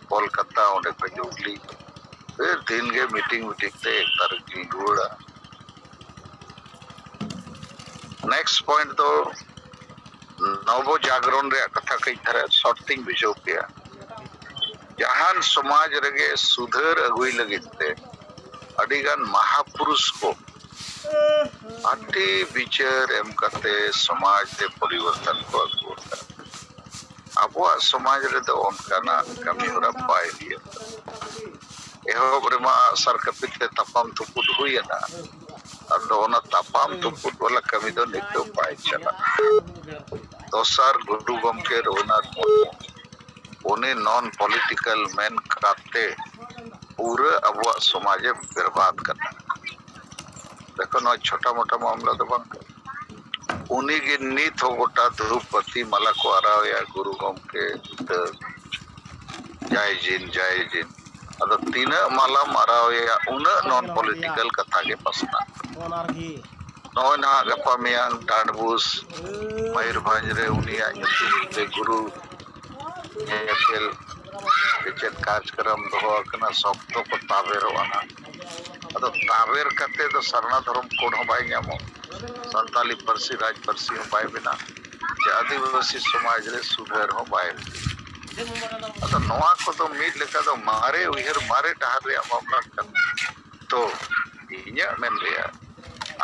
कोलकाता ओंडे को जुगली फिर दिन के मीटिंग ते 1 तारीख की गुड़ा नेक्स्ट पॉइंट तो नवो जागरण रे कथा कई थरे शॉर्टिंग बिजो किया जहान समाज रगे सुधर अगुई लगिते अडिगान महापुरुष को अति विचार एम करते समाज दे परिवर्तन को अगुता अबुआ समाज रे तो उनका ना कमी होरा पाए लिया एहो ब्रमा सरकपित ते तपम तुपुद हुई ना अदो ओना तपम तुपुद वाला कमी दो नितो पाए चला दोसर गुरु गमके रघुनाथ मुर्मू उन्हें नॉन पॉलिटिकल मैन करते पूरे अबुआ समाज बर्बाद करना देखो ना छोटा मोटा मामला तो बंद उन्हीं के नीत हो गोटा ध्रुपति माला को आराव या गुरु गमके जय जिन अदो तीन माला माराव या उन नॉन पॉलिटिकल कथा के पसना नौ ना गपा मियां डांडबूस मयूरभंज रे उनिया ते गुरु नेफेल चेत कार्यक्रम दोहो कना सप्तो को ताबेरवाना अदो ताबेर कते तो सरना धर्म कोड हो बाय न्यामो संताली परसी राज परसी हो बाय बिना जे आदिवासी समाज रे सुधर हो बाय अदो नोआ को तो मीट लेका तो मारे उहर मारे डहार रे मामला कन तो इन्या मेन रे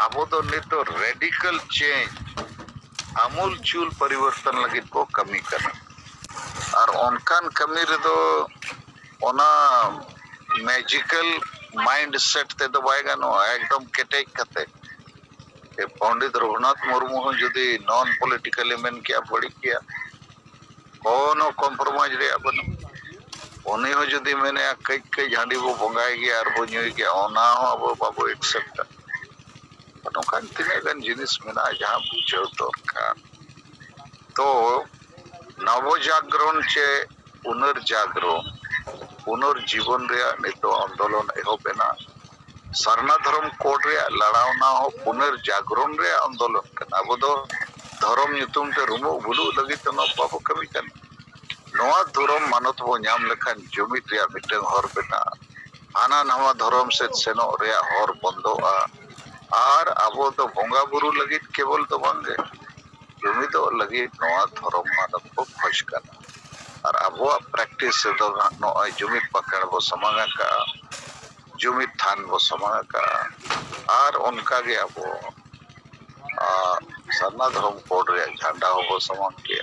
अब तो नितो रेडिकल चेंज आमूल चूल परिवर्तन लगी को कमी करना और उनकान कमी रे तो ओना मैजिकल माइंड सेट ते तो बायगा नो एकदम केटेक कते ए पंडित रघुनाथ मुर्मू हो जदी नॉन पॉलिटिकल मेन किया बड़ी किया कोनो कॉम्प्रोमाइज रे अपन ओने हो जदी मैंने कई कई झांडी वो बंगाई गया और वो न्यूई गया ओना हो अब बाबू एक्सेप्ट नौकान तीन जिनिस में जहाँ बुझे दरकार तो नवजागरण चे पुनर्जागरण पुनर्जीवन नितो आंदोलन एहोबेना सरना धर्म कोड रे लड़ावना हो पुनर्जागरण रे आंदोलन करना अब दो धर्म नितुम ते रुमो बुलु लगी तो बाबू कमी कर नवा धर्म मानत बो नाम लेखान जुमित रे मिटन हर बेना आना नवा धर्म से सेनो रे हर बंदोआ और अब तो बोंगा बुरु लगी केवल तो बांगे जुमित लगी नवा धर्म मानत को खोज करना और अबो प्रैक्टिस दो नॉय जुमित पकड़ बो समांग का जुमित थान बो समांग का और उनका गे अबो सरना धर्म कोड रे झंडा हो समांग के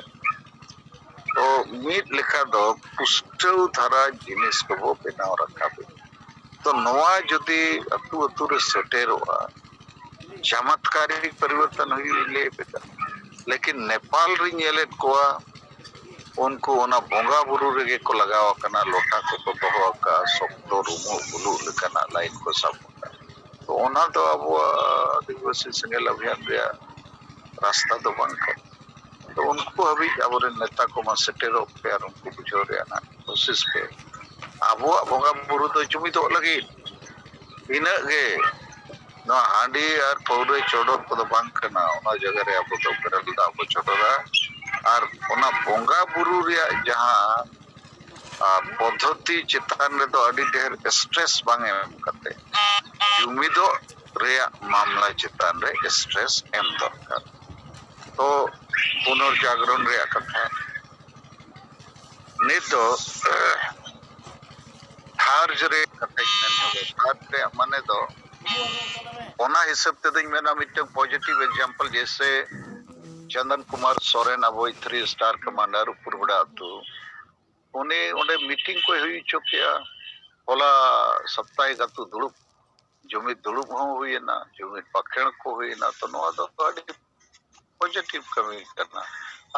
तो मीट लिखा दो पुष्टव धारा जिनिस को वो बनाव रखा भी तो नवा जुदी अतु अतु रे सेटेरोआ चमत्कारिक परिवर्तन हुई ले बेटा लेकिन नेपाल री नेलेट कोआ उनको ओना बोंगा बुरु रे को लगाव कना लोटा को दोहो का सप्तो रुमो बुलु लेकना लाइन को सब तो ओना तो अब आदिवासी संगेल अभियान रे रास्ता तो बंद कर तो उनको अभी अब नेता को मा सेटेरो पे और उनको बुझो रे ना कोशिश पे अब बोंगा बुरु तो जुमी तो लगी इना गे ना हांडी और पौरे चोडो को बांग कना ओना जगह रे अब तो करल दा अब चोडोरा और ओना बोंगा बुरु रे जहां पद्धति चितान रे तो अडी ढेर स्ट्रेस बांग एम करते जुमिदो रे मामला चितान रे स्ट्रेस एम दरकार तो पुनर्जागरण रे कथा नितो थार्ज रे कथा थार्ज रे माने तो ओना हिसाब ते दिन मेना मिटे पॉजिटिव एग्जांपल जैसे चंदन कुमार सोरेन अब 3 स्टार कमांडर ऊपर बड़ा तो उन्हें उन्हें मीटिंग को हुई चुकिया होला सप्ताह का तो दुड़ुप जुमित दुड़ुप हो हुई ना जुमित पखेड़ को हुई ना तो नवा तो पॉजिटिव कमी करना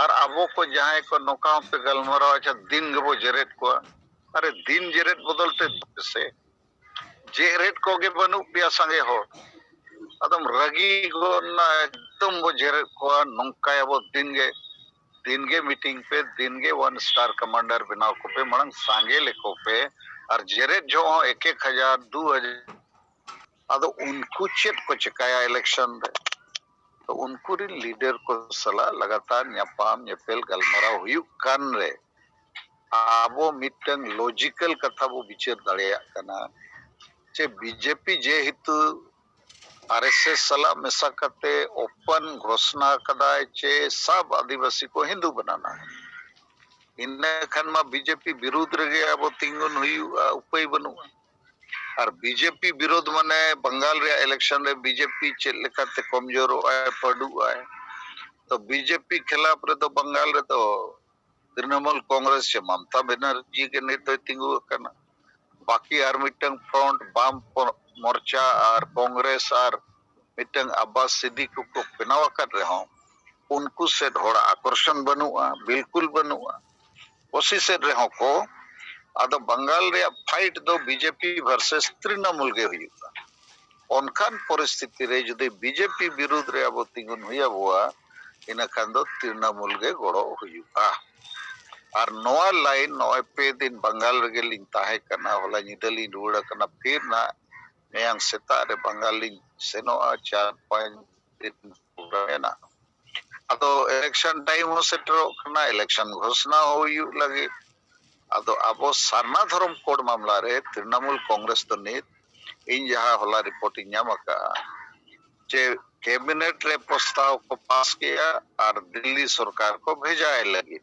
और अबो को जहां को नौकाओं पे गलमरा अच्छा दिन गबो जेरेट को अरे दिन जेरेट बदलते से जेरेट को गे बनु पिया संगे हो अदम रगी को ना एकदम वो जेरेट को नौका वो दिन गे मीटिंग पे दिन गे 1 स्टार कमांडर बनाव को पे मणंग सांगे लेको पे और जेरेट जो 1,000 2,000 अदो उनको चेत को चिकाया इलेक्शन रे तो उनको री लीडर को सला लगातार न्यापाम न्यापेल गलमरा हुई कान रे आबो मिटन लॉजिकल कथा वो विचार दाड़िया कना चे बीजेपी जे हितु आरएसएस सला मेसा करते ओपन घोषणा कदाय चे सब आदिवासी को हिंदू बनाना है इन्ने खान मा बीजेपी विरोध रे अब तिंगुन हुई उपाय बनु और बीजेपी विरोध माने बंगाल रे इलेक्शन रे बीजेपी चे लेकाते कमजोर आए पडु आए तो बीजेपी खिलाफ रे तो बंगाल रे तो तृणमूल कांग्रेस से ममता बनर्जी के नेतृत्व तिंगु करना बाकी आर मिटंग फ्रंट बाम मोर्चा और कांग्रेस और मिटंग अब्बास सिद्दीकी को बनावा कर रहे हो उनको से थोड़ा आकर्षण बनुआ बिल्कुल बनुआ उसी से रहो को आदो बंगाल रे फाइट दो बीजेपी वर्सेस तृणमूल के हुआ उनखान परिस्थिति रे जदि बीजेपी विरुद्ध रे अब तिंगुन हुआ हुआ इन खान दो तृणमूल के गड़ो हुआ और नवा लाइन नवा पे दिन बंगाल रे लिंग ताहे करना होला निदली रुड़ा करना फिर ना मेयांग सेता रे बंगाल लिंग सेनो 4-5 दिन पूरा ना अतो इलेक्शन टाइम हो सेटरो करना इलेक्शन घोषणा होई लगे अतो अबो सरना धर्म कोड मामला रे तृणमूल कांग्रेस तो नित इन जहां होला रिपोर्टिंग न्यामका जे कैबिनेट रे प्रस्ताव को पास किया और दिल्ली सरकार को भेजा है लगी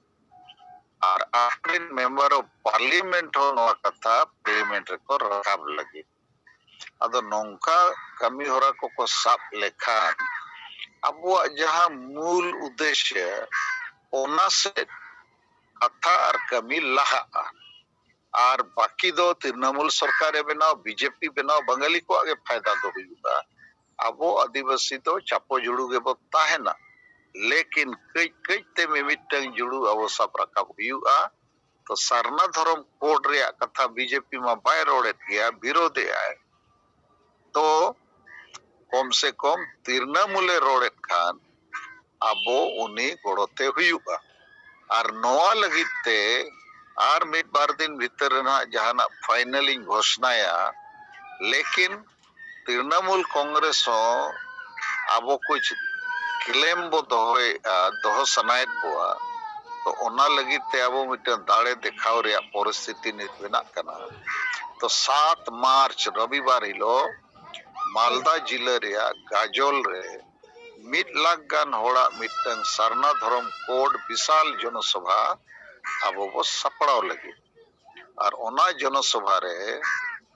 और आखिरी मेंबर ऑफ पार्लियामेंट हो नवा कथा पार्लियामेंट को रखाब लगी अदो नौका कमी होरा को साप लेखा अब जहां मूल उद्देश्य ओना से कथा और कमी लहा और बाकी दो तृणमूल सरकार बनाओ बीजेपी बनाओ बंगाली को आगे फायदा दो हुआ अब आदिवासी तो चापो जुड़ू के बता है ना लेकिन कई कई ते मिमिटंग जुड़ू अब सब रकाब हुआ तो सरना धर्म कोड रे कथा बीजेपी में बाय रोड़े गया विरोध आए तो कम से कम तृणमूले रोड़े खान अबो उन्हीं गोड़ोते हुआ और नवा लगिते और मिट बार दिन भीतर ना जहाना फाइनली घोषणाया लेकिन तृणमूल कांग्रेस हो अबो कुछ क्लेम बो दोहो सनायत बोआ तो ओना लगिते अबो मिटन दाड़े दिखाव रे परिस्थिति नित बेना कना तो 7 मार्च रविवार हिलो मालदा जिला रे गाजोल रे 1 लाख गान होड़ा मिटन सरना धर्म कोड विशाल जनसभा ᱟᱵᱚ ᱵᱚ ᱥᱟᱯᱲᱟᱣ ᱞᱟᱹᱜᱤᱫ ᱟᱨ ᱚᱱᱟ ᱡᱚᱱᱚᱥᱚᱵᱷᱟ ᱨᱮ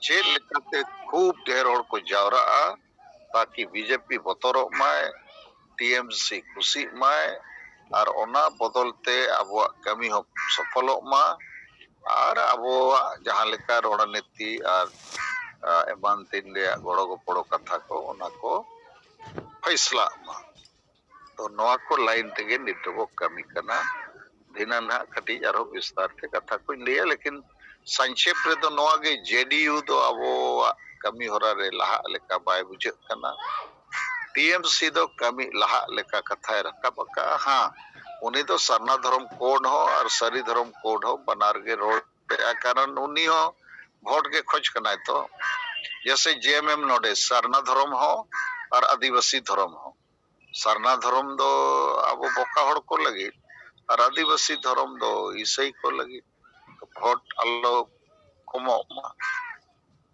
ᱪᱮᱫ ᱞᱮᱠᱟᱛᱮ ᱠᱷᱩᱵ ᱰᱷᱮᱨ ᱦᱚᱲ ᱠᱚ ᱡᱟᱣᱨᱟᱜᱼᱟ ताकि बीजेपी बतरᱚᱜ माय टीएमसी खुशिग माय और ओना बदलते आबोआ कमी हो सफलोग मा और आबोआ जहां लेका रणनीति और एमान तीन रे गड़ो गपड़ो कथा को ओना को फैसला मा तो नवा को लाइन तेगे नितबो कमी कना दिना ना कटी आरो विस्तार ते कथा को लिया लेकिन संक्षेप रे तो नवा गे जेडीयू तो आबोआ कमी होरा रे लहा लेका बाय बुझे कना टीएमसी दो कमी लहा लेका कथा रखा बका हाँ उन्हीं तो सरना धर्म कोड हो और सरी धर्म कोड हो बनार के रोड कारण उन्हीं हो वोट के खोज करना तो जैसे जेएमएम नोडे सरना धर्म हो और आदिवासी धर्म हो सरना धर्म दो अब बोका हड़ को लगी और आदिवासी धर्म दो ईसाई को लगी तो वोट अल्लो कमो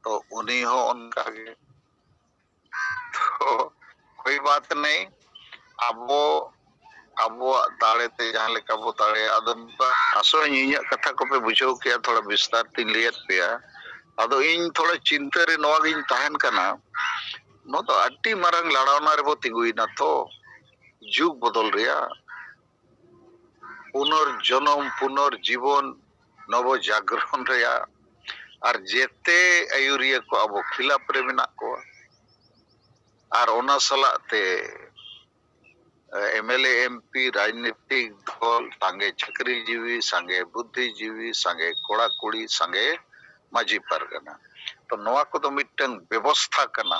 तो उन्हीं हो उनका के तो कोई बात नहीं अब वो दाड़े ते जहां लेका बो दाड़े आदम आसो इन कथा को पे बुझो के थोड़ा विस्तार तीन लियत पे आदो इन थोड़ा चिंता रे नवा गिन तहन कना नो तो अट्टी मारंग लड़ावना रे बो तिगुइना तो जुग बदल रिया पुनर्जन्म पुनर्जीवन नव जागरण रिया और जेते आयुरिया को अब खिलाफ रे मेना को और ओना सलाते एमएलए एमपी राजनीतिक दल संगे चाकरीजीवी संगे बुद्धिजीवी संगे कोड़ा कुड़ी संगे माजी परगना तो नवा को तो मिटन व्यवस्था कना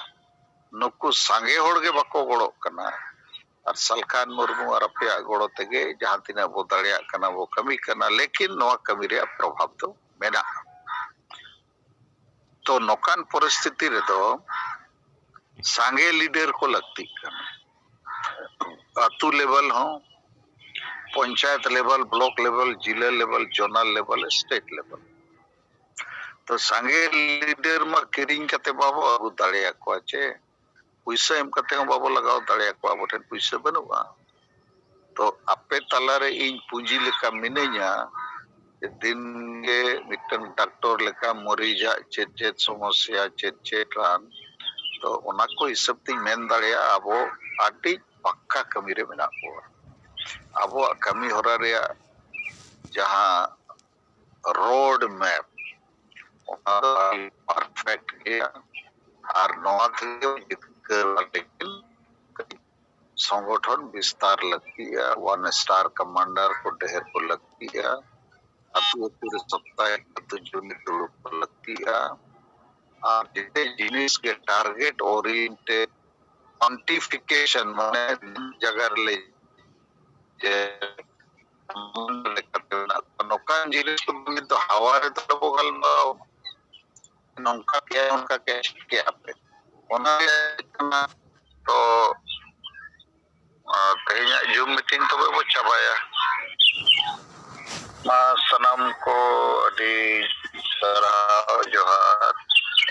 नुकु संगे होड़गे बको गड़ो कना और सलखान मुर्मू और अपया गड़ो तेगे जहां तिना बो दाड़िया कना वो कमी कना लेकिन नवा कमी रे प्रभाव तो मेना तो नोकान परिस्थिति रे तो संगे लीडर को लगती कना अतु लेवल हो पंचायत लेवल ब्लॉक लेवल जिला level zonal level state level तो संगे लीडर मा किरिंग कते बाबो अगु दाड़िया को आचे पैसा एम कते बाबो लगाओ दाड़िया को आबो ठेन पैसा बनुआ तो आपे तलारे इन पूंजी लेका मिनेया दिन के मिटन डॉक्टर लेका मरीजा चेत चेत समस्या चेत चेत रान तो ओना को हिसाब ती मेन दाड़िया आबो आटी पक्का कमी रे मेना को आबो कमी होरा रे जहां रोड मैप परफेक्ट गया और नवा लेकिन संगठन विस्तार लगती है वन स्टार कमांडर को ढेर को लगती है अतु पूरे सप्ताह अतु जुनी दुड़ को लगती है और जितने जिनिस के टारगेट ओरिएंटेड क्वांटिफिकेशन माने जगह ले जे नौकान जिनिस को तो हवा रे तो बगल में नौका क्या उनका क्या पे ओना तो तेहኛ जूम मीटिंग तो वो चबाया मा सनम को अडी